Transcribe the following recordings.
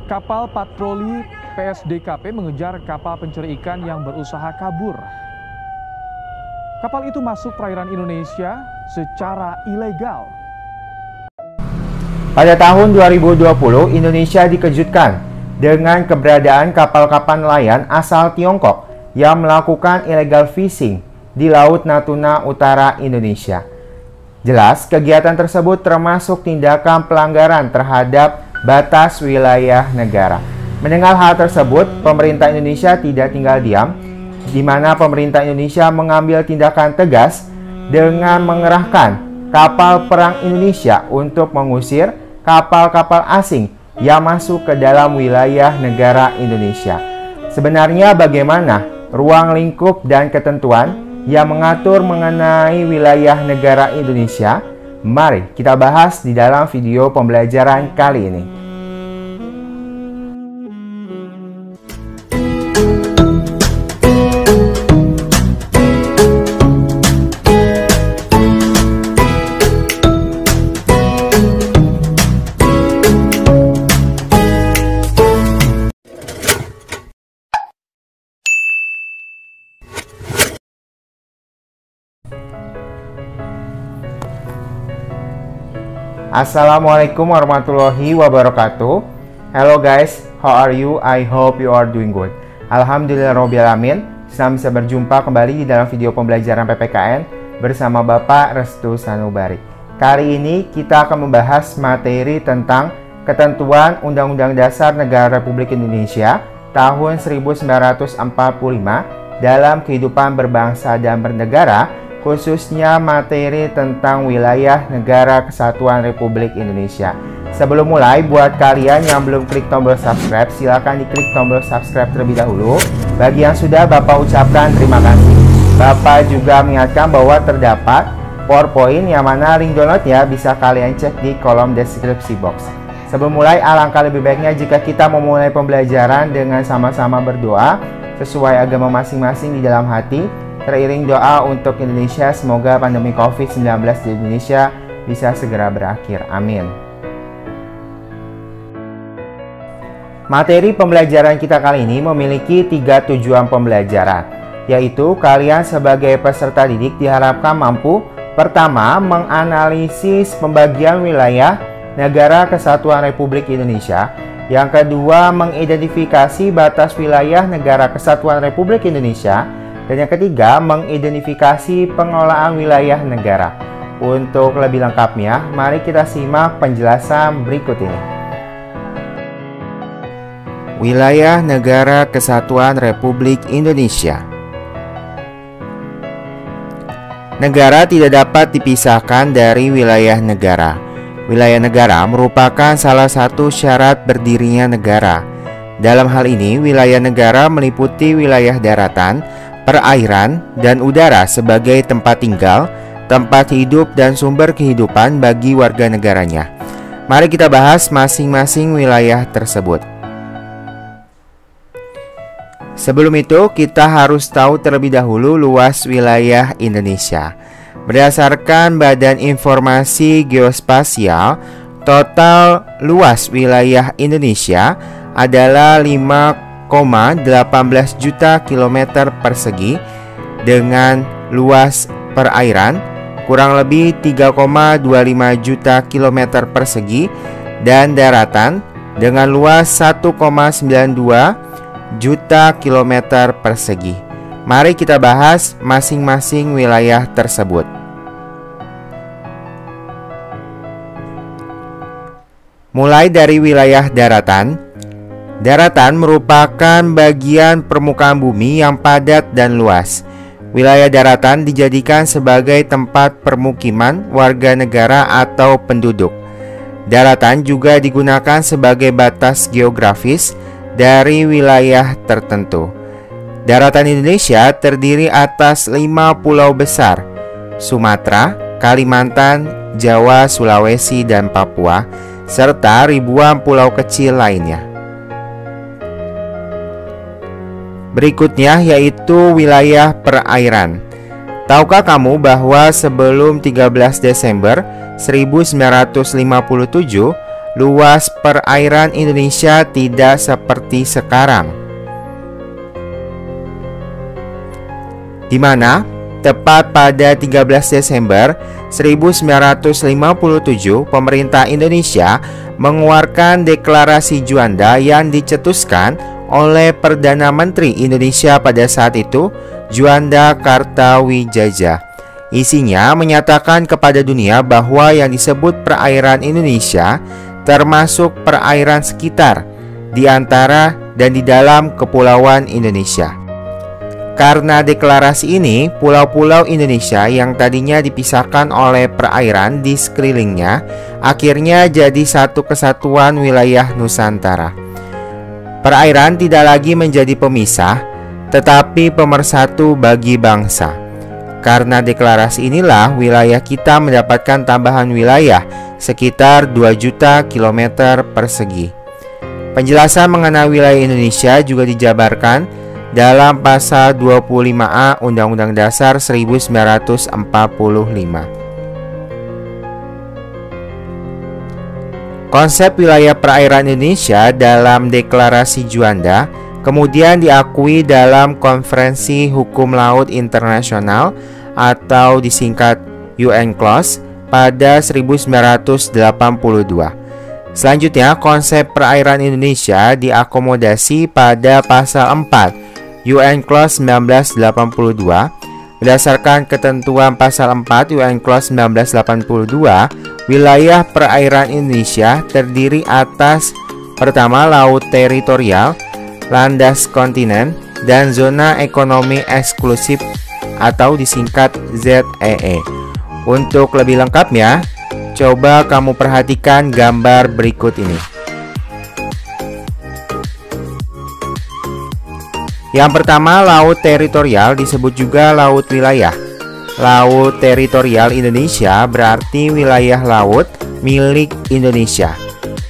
Kapal patroli PSDKP mengejar kapal pencuri ikan yang berusaha kabur. Kapal itu masuk perairan Indonesia secara ilegal. Pada tahun 2020, Indonesia dikejutkan dengan keberadaan kapal-kapal nelayan asal Tiongkok yang melakukan illegal fishing di Laut Natuna Utara Indonesia. Jelas, kegiatan tersebut termasuk tindakan pelanggaran terhadap batas wilayah negara. Mendengar hal tersebut, pemerintah Indonesia tidak tinggal diam, di mana pemerintah Indonesia mengambil tindakan tegas dengan mengerahkan kapal perang Indonesia untuk mengusir kapal-kapal asing yang masuk ke dalam wilayah negara Indonesia. Sebenarnya bagaimana ruang lingkup dan ketentuan yang mengatur mengenai wilayah negara Indonesia? Mari kita bahas di dalam video pembelajaran kali ini. Assalamualaikum warahmatullahi wabarakatuh. Hello guys, how are you? I hope you are doing good. Alhamdulillahirobbilalamin. Senang bisa berjumpa kembali di dalam video pembelajaran PPKN bersama Bapak Restu Sanubari. Kali ini kita akan membahas materi tentang ketentuan Undang-Undang Dasar Negara Republik Indonesia tahun 1945 dalam kehidupan berbangsa dan bernegara, khususnya materi tentang wilayah Negara Kesatuan Republik Indonesia. Sebelum mulai, buat kalian yang belum klik tombol subscribe, silakan diklik tombol subscribe terlebih dahulu. Bagi yang sudah, Bapak ucapkan terima kasih. Bapak juga mengingatkan bahwa terdapat PowerPoint yang mana link downloadnya bisa kalian cek di kolom deskripsi box. Sebelum mulai, alangkah lebih baiknya jika kita memulai pembelajaran dengan sama-sama berdoa sesuai agama masing-masing di dalam hati. Teriring doa untuk Indonesia, semoga pandemi COVID-19 di Indonesia bisa segera berakhir. Amin. Materi pembelajaran kita kali ini memiliki 3 tujuan pembelajaran, yaitu kalian sebagai peserta didik diharapkan mampu: pertama, menganalisis pembagian wilayah Negara Kesatuan Republik Indonesia; yang kedua, mengidentifikasi batas wilayah Negara Kesatuan Republik Indonesia; dan yang ketiga, mengidentifikasi pengelolaan wilayah negara. Untuk lebih lengkapnya, mari kita simak penjelasan berikut ini. Wilayah Negara Kesatuan Republik Indonesia. Negara tidak dapat dipisahkan dari wilayah negara. Wilayah negara merupakan salah satu syarat berdirinya negara. Dalam hal ini, wilayah negara meliputi wilayah daratan, perairan, dan udara sebagai tempat tinggal, tempat hidup, dan sumber kehidupan bagi warga negaranya. Mari kita bahas masing-masing wilayah tersebut. Sebelum itu, kita harus tahu terlebih dahulu luas wilayah Indonesia. Berdasarkan Badan Informasi Geospasial, total luas wilayah Indonesia adalah 5,18 juta kilometer persegi dengan luas perairan kurang lebih 3,25 juta kilometer persegi dan daratan dengan luas 1,92 juta kilometer persegi. Mari kita bahas masing-masing wilayah tersebut. Mulai dari wilayah daratan. Daratan merupakan bagian permukaan bumi yang padat dan luas. Wilayah daratan dijadikan sebagai tempat permukiman warga negara atau penduduk. Daratan juga digunakan sebagai batas geografis dari wilayah tertentu. Daratan Indonesia terdiri atas 5 pulau besar: Sumatera, Kalimantan, Jawa, Sulawesi, dan Papua, serta ribuan pulau kecil lainnya. Berikutnya yaitu wilayah perairan. Tahukah kamu bahwa sebelum 13 Desember 1957 luas perairan Indonesia tidak seperti sekarang, di mana tepat pada 13 Desember 1957 pemerintah Indonesia mengeluarkan deklarasi Juanda yang dicetuskan oleh Perdana Menteri Indonesia pada saat itu, Juanda Kartawijaya. Isinya menyatakan kepada dunia bahwa yang disebut perairan Indonesia termasuk perairan sekitar, di antara dan di dalam Kepulauan Indonesia. Karena deklarasi ini, pulau-pulau Indonesia yang tadinya dipisahkan oleh perairan di sekelilingnya akhirnya jadi satu kesatuan wilayah Nusantara. Perairan tidak lagi menjadi pemisah, tetapi pemersatu bagi bangsa. Karena deklarasi inilah wilayah kita mendapatkan tambahan wilayah sekitar 2 juta kilometer persegi. Penjelasan mengenai wilayah Indonesia juga dijabarkan dalam pasal 25A Undang-Undang Dasar 1945. Konsep wilayah perairan Indonesia dalam deklarasi Juanda kemudian diakui dalam Konferensi Hukum Laut Internasional atau disingkat UNCLOS pada 1982. Selanjutnya, konsep perairan Indonesia diakomodasi pada pasal 4 UNCLOS 1982. Berdasarkan ketentuan pasal 4 UNCLOS 1982, wilayah perairan Indonesia terdiri atas pertama laut teritorial, landas kontinen, dan zona ekonomi eksklusif atau disingkat ZEE. Untuk lebih lengkapnya, coba kamu perhatikan gambar berikut ini. Yang pertama, laut teritorial disebut juga laut wilayah. Laut teritorial Indonesia berarti wilayah laut milik Indonesia.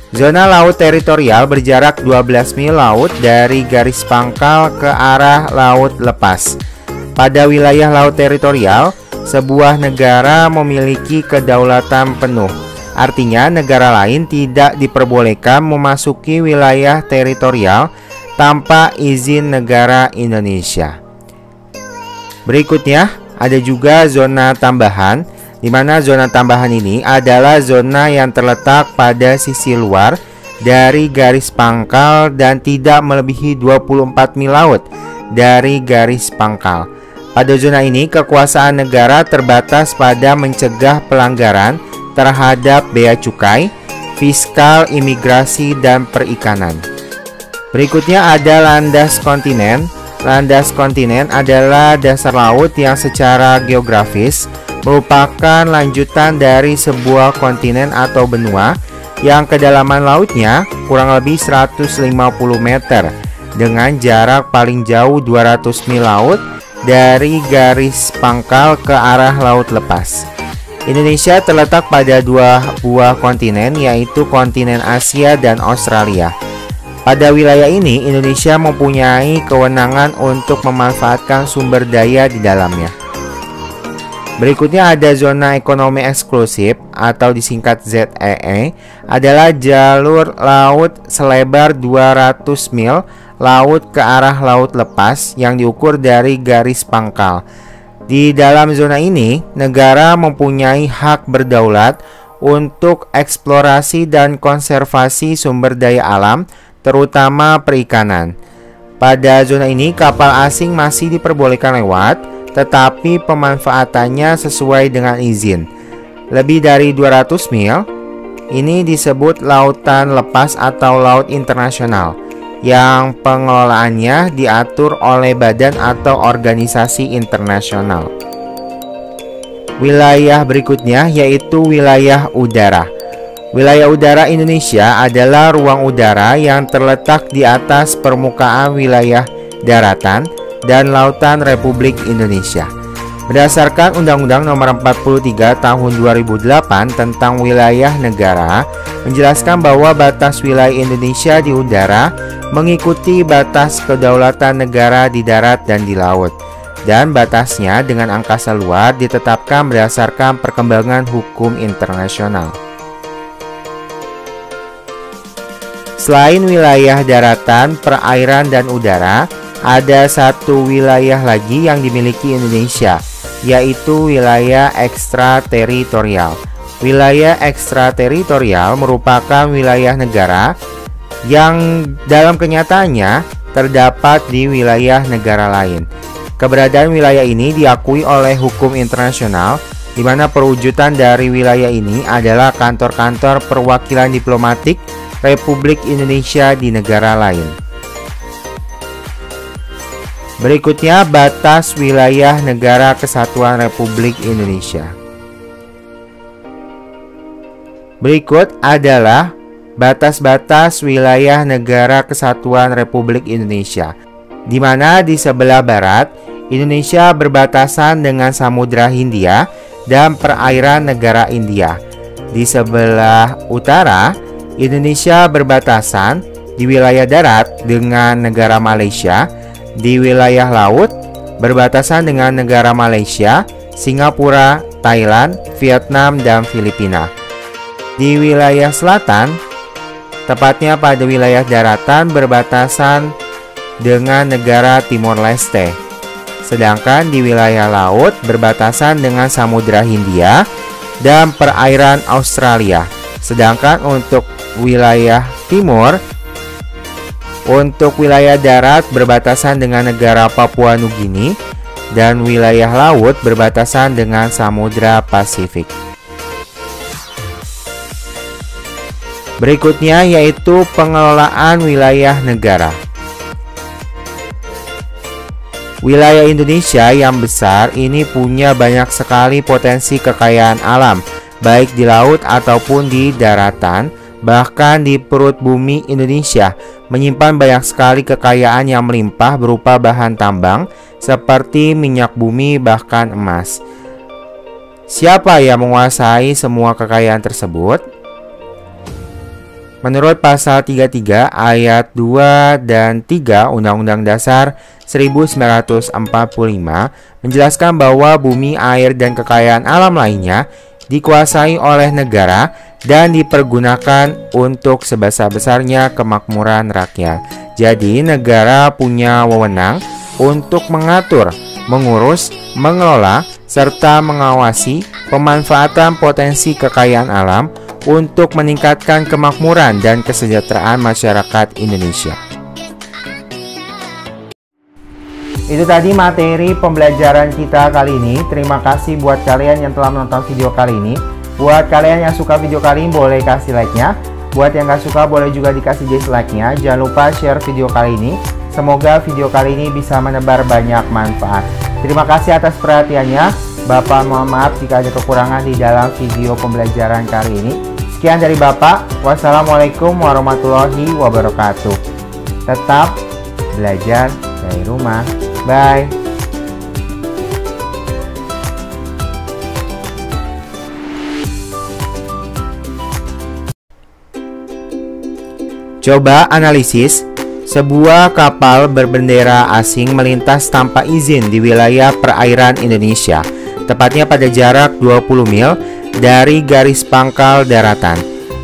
Zona laut teritorial berjarak 12 mil laut dari garis pangkal ke arah laut lepas. Pada wilayah laut teritorial, sebuah negara memiliki kedaulatan penuh. Artinya, negara lain tidak diperbolehkan memasuki wilayah teritorial tanpa izin negara Indonesia. Berikutnya, ada juga zona tambahan, di mana zona tambahan ini adalah zona yang terletak pada sisi luar dari garis pangkal dan tidak melebihi 24 mil laut dari garis pangkal. Pada zona ini, kekuasaan negara terbatas pada mencegah pelanggaran terhadap bea cukai, fiskal, imigrasi, dan perikanan. Berikutnya ada landas kontinen. Landas kontinen adalah dasar laut yang secara geografis merupakan lanjutan dari sebuah kontinen atau benua yang kedalaman lautnya kurang lebih 150 meter dengan jarak paling jauh 200 mil laut dari garis pangkal ke arah laut lepas. Indonesia terletak pada dua buah kontinen, yaitu kontinen Asia dan Australia. Pada wilayah ini, Indonesia mempunyai kewenangan untuk memanfaatkan sumber daya di dalamnya. Berikutnya ada zona ekonomi eksklusif atau disingkat ZEE, adalah jalur laut selebar 200 mil laut ke arah laut lepas yang diukur dari garis pangkal. Di dalam zona ini, negara mempunyai hak berdaulat untuk eksplorasi dan konservasi sumber daya alam, terutama perikanan. Pada zona ini, kapal asing masih diperbolehkan lewat, tetapi pemanfaatannya sesuai dengan izin. Lebih dari 200 mil, ini disebut lautan lepas atau laut internasional, yang pengelolaannya diatur oleh badan atau organisasi internasional. Wilayah berikutnya yaitu wilayah udara. Wilayah udara Indonesia adalah ruang udara yang terletak di atas permukaan wilayah daratan dan lautan Republik Indonesia. Berdasarkan Undang-Undang Nomor 43 Tahun 2008 tentang wilayah negara, menjelaskan bahwa batas wilayah Indonesia di udara mengikuti batas kedaulatan negara di darat dan di laut, dan batasnya dengan angkasa luar ditetapkan berdasarkan perkembangan hukum internasional. Selain wilayah daratan, perairan, dan udara, ada satu wilayah lagi yang dimiliki Indonesia, yaitu wilayah ekstrateritorial. Wilayah ekstrateritorial merupakan wilayah negara yang dalam kenyataannya terdapat di wilayah negara lain. Keberadaan wilayah ini diakui oleh hukum internasional, di mana perwujudan dari wilayah ini adalah kantor-kantor perwakilan diplomatik Republik Indonesia di negara lain. Berikutnya, batas wilayah negara kesatuan Republik Indonesia. Berikut adalah batas-batas wilayah negara kesatuan Republik Indonesia, di mana di sebelah barat, Indonesia berbatasan dengan Samudra Hindia dan perairan negara India. Di sebelah utara, Indonesia berbatasan di wilayah darat dengan negara Malaysia, di wilayah laut berbatasan dengan negara Malaysia, Singapura, Thailand, Vietnam, dan Filipina. Di wilayah selatan, tepatnya pada wilayah daratan berbatasan dengan negara Timor Leste. Sedangkan di wilayah laut berbatasan dengan Samudra Hindia dan perairan Australia. Sedangkan untuk wilayah timur, untuk wilayah darat berbatasan dengan negara Papua Nugini dan wilayah laut berbatasan dengan Samudra Pasifik. Berikutnya yaitu pengelolaan wilayah negara. Wilayah Indonesia yang besar ini punya banyak sekali potensi kekayaan alam, baik di laut ataupun di daratan. Bahkan di perut bumi Indonesia menyimpan banyak sekali kekayaan yang melimpah berupa bahan tambang seperti minyak bumi bahkan emas. Siapa yang menguasai semua kekayaan tersebut? Menurut pasal 33 ayat 2 dan 3 Undang-Undang Dasar 1945 menjelaskan bahwa bumi, air, dan kekayaan alam lainnya dikuasai oleh negara dan dipergunakan untuk sebesar-besarnya kemakmuran rakyat. Jadi negara punya wewenang untuk mengatur, mengurus, mengelola, serta mengawasi pemanfaatan potensi kekayaan alam untuk meningkatkan kemakmuran dan kesejahteraan masyarakat Indonesia. Itu tadi materi pembelajaran kita kali ini. Terima kasih buat kalian yang telah menonton video kali ini. Buat kalian yang suka video kali ini boleh kasih like-nya. Buat yang gak suka boleh juga dikasih dislike-nya. Jangan lupa share video kali ini. Semoga video kali ini bisa menebar banyak manfaat. Terima kasih atas perhatiannya. Bapak mohon maaf jika ada kekurangan di dalam video pembelajaran kali ini. Sekian dari Bapak. Wassalamualaikum warahmatullahi wabarakatuh. Tetap belajar dari rumah. Bye. Coba analisis. Sebuah kapal berbendera asing melintas tanpa izin di wilayah perairan Indonesia, tepatnya pada jarak 20 mil dari garis pangkal daratan.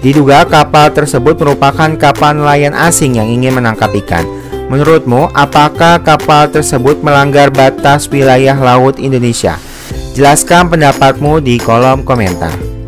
Diduga kapal tersebut merupakan kapal nelayan asing yang ingin menangkap ikan. Menurutmu, apakah kapal tersebut melanggar batas wilayah laut Indonesia? Jelaskan pendapatmu di kolom komentar.